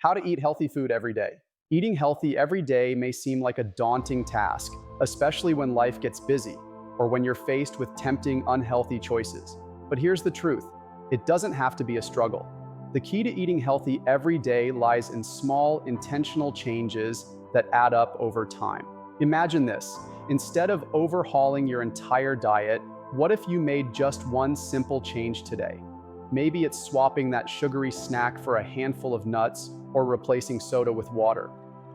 How to eat healthy food every day. Eating healthy every day may seem like a daunting task, especially when life gets busy or when you're faced with tempting, unhealthy choices. But here's the truth: it doesn't have to be a struggle. The key to eating healthy every day lies in small, intentional changes that add up over time. Imagine this: instead of overhauling your entire diet, what if you made just one simple change today? Maybe it's swapping that sugary snack for a handful of nuts or replacing soda with water.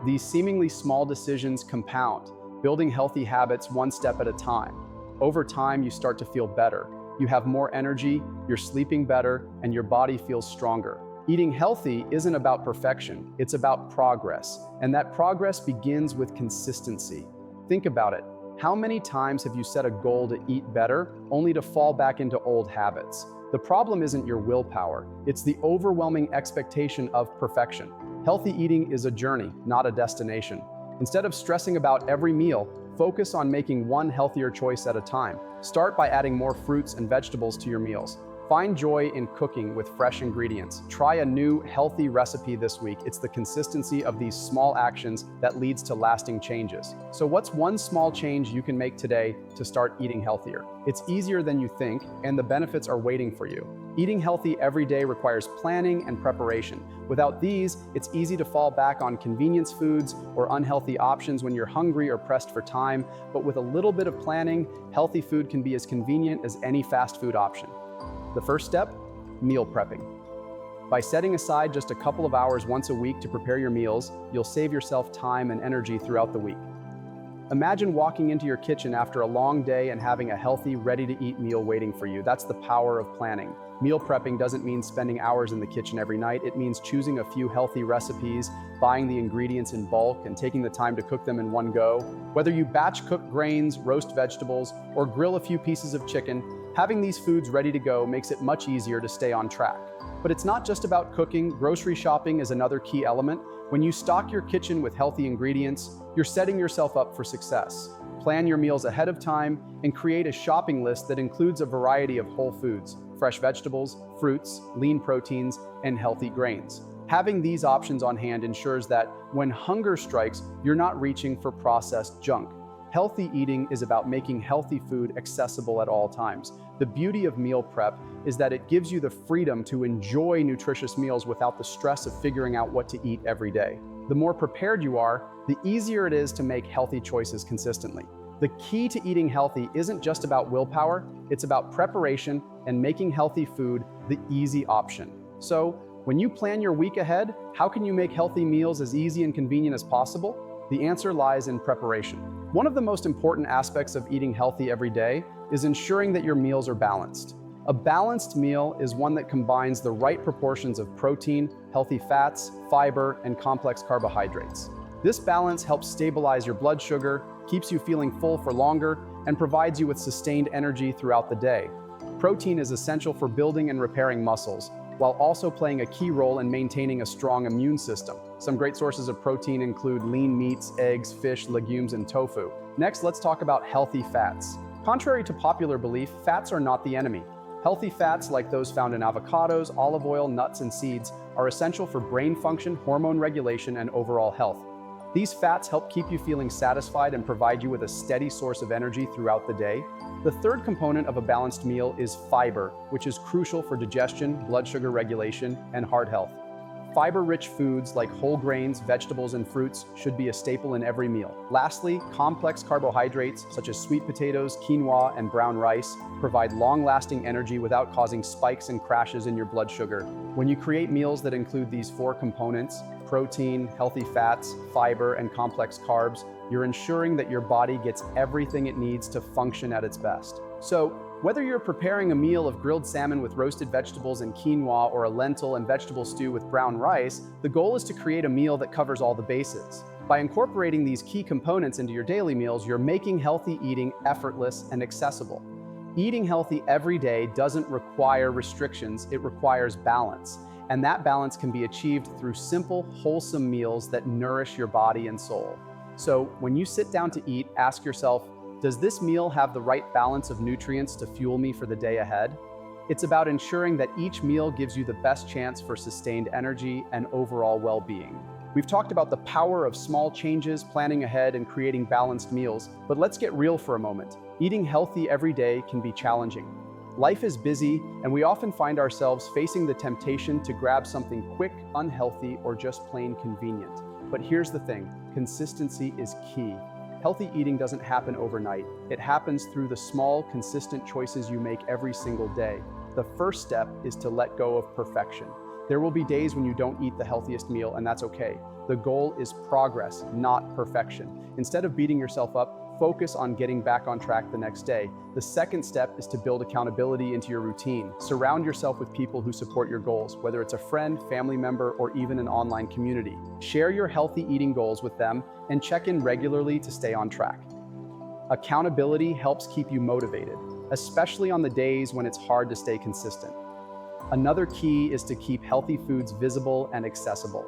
These seemingly small decisions compound, building healthy habits one step at a time. Over time, you start to feel better. You have more energy, you're sleeping better, and your body feels stronger. Eating healthy isn't about perfection, it's about progress. And that progress begins with consistency. Think about it. How many times have you set a goal to eat better, only to fall back into old habits? The problem isn't your willpower, it's the overwhelming expectation of perfection. Healthy eating is a journey, not a destination. Instead of stressing about every meal, focus on making one healthier choice at a time. Start by adding more fruits and vegetables to your meals. Find joy in cooking with fresh ingredients. Try a new, healthy recipe this week. It's the consistency of these small actions that leads to lasting changes. So what's one small change you can make today to start eating healthier? It's easier than you think, and the benefits are waiting for you. Eating healthy every day requires planning and preparation. Without these, it's easy to fall back on convenience foods or unhealthy options when you're hungry or pressed for time. But with a little bit of planning, healthy food can be as convenient as any fast food option. The first step: meal prepping. By setting aside just a couple of hours once a week to prepare your meals, you'll save yourself time and energy throughout the week. Imagine walking into your kitchen after a long day and having a healthy, ready-to-eat meal waiting for you. That's the power of planning. Meal prepping doesn't mean spending hours in the kitchen every night. It means choosing a few healthy recipes, buying the ingredients in bulk, and taking the time to cook them in one go. Whether you batch cook grains, roast vegetables, or grill a few pieces of chicken, having these foods ready to go makes it much easier to stay on track. But it's not just about cooking. Grocery shopping is another key element. When you stock your kitchen with healthy ingredients, you're setting yourself up for success. Plan your meals ahead of time and create a shopping list that includes a variety of whole foods, fresh vegetables, fruits, lean proteins, and healthy grains. Having these options on hand ensures that when hunger strikes, you're not reaching for processed junk. Healthy eating is about making healthy food accessible at all times. The beauty of meal prep is that it gives you the freedom to enjoy nutritious meals without the stress of figuring out what to eat every day. The more prepared you are, the easier it is to make healthy choices consistently. The key to eating healthy isn't just about willpower, it's about preparation and making healthy food the easy option. So, when you plan your week ahead, how can you make healthy meals as easy and convenient as possible? The answer lies in preparation. One of the most important aspects of eating healthy every day is ensuring that your meals are balanced. A balanced meal is one that combines the right proportions of protein, healthy fats, fiber, and complex carbohydrates. This balance helps stabilize your blood sugar, keeps you feeling full for longer, and provides you with sustained energy throughout the day. Protein is essential for building and repairing muscles, while also playing a key role in maintaining a strong immune system. Some great sources of protein include lean meats, eggs, fish, legumes, and tofu. Next, let's talk about healthy fats. Contrary to popular belief, fats are not the enemy. Healthy fats, like those found in avocados, olive oil, nuts, and seeds, are essential for brain function, hormone regulation, and overall health. These fats help keep you feeling satisfied and provide you with a steady source of energy throughout the day. The third component of a balanced meal is fiber, which is crucial for digestion, blood sugar regulation, and heart health. Fiber-rich foods like whole grains, vegetables, and fruits should be a staple in every meal. Lastly, complex carbohydrates such as sweet potatoes, quinoa, and brown rice provide long-lasting energy without causing spikes and crashes in your blood sugar. When you create meals that include these four components, protein, healthy fats, fiber, and complex carbs, you're ensuring that your body gets everything it needs to function at its best. So, whether you're preparing a meal of grilled salmon with roasted vegetables and quinoa or a lentil and vegetable stew with brown rice, the goal is to create a meal that covers all the bases. By incorporating these key components into your daily meals, you're making healthy eating effortless and accessible. Eating healthy every day doesn't require restrictions, it requires balance. And that balance can be achieved through simple, wholesome meals that nourish your body and soul. So when you sit down to eat, ask yourself, does this meal have the right balance of nutrients to fuel me for the day ahead? It's about ensuring that each meal gives you the best chance for sustained energy and overall well-being. We've talked about the power of small changes, planning ahead, and creating balanced meals, but let's get real for a moment. Eating healthy every day can be challenging. Life is busy, and we often find ourselves facing the temptation to grab something quick, unhealthy, or just plain convenient. But here's the thing, consistency is key. Healthy eating doesn't happen overnight. It happens through the small, consistent choices you make every single day. The first step is to let go of perfection. There will be days when you don't eat the healthiest meal, and that's okay. The goal is progress, not perfection. Instead of beating yourself up, focus on getting back on track the next day. The second step is to build accountability into your routine. Surround yourself with people who support your goals, whether it's a friend, family member, or even an online community. Share your healthy eating goals with them and check in regularly to stay on track. Accountability helps keep you motivated, especially on the days when it's hard to stay consistent. Another key is to keep healthy foods visible and accessible.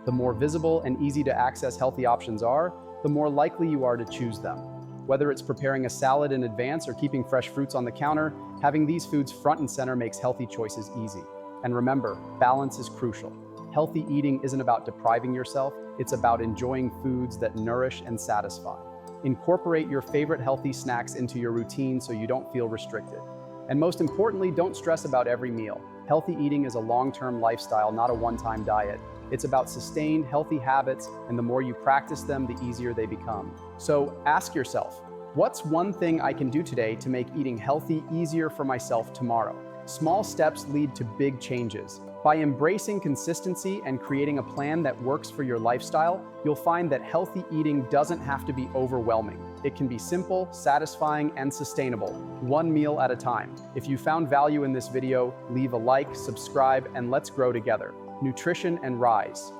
The more visible and easy to access healthy options are, the more likely you are to choose them. Whether it's preparing a salad in advance or keeping fresh fruits on the counter, having these foods front and center makes healthy choices easy. And remember, balance is crucial. Healthy eating isn't about depriving yourself, it's about enjoying foods that nourish and satisfy. Incorporate your favorite healthy snacks into your routine so you don't feel restricted. And most importantly, don't stress about every meal. Healthy eating is a long-term lifestyle, not a one-time diet. It's about sustained, healthy habits, and the more you practice them, the easier they become. So ask yourself, what's one thing I can do today to make eating healthy easier for myself tomorrow? Small steps lead to big changes. By embracing consistency and creating a plan that works for your lifestyle, you'll find that healthy eating doesn't have to be overwhelming. It can be simple, satisfying, and sustainable, one meal at a time. If you found value in this video, leave a like, subscribe, and let's grow together. Nutrition and Rise.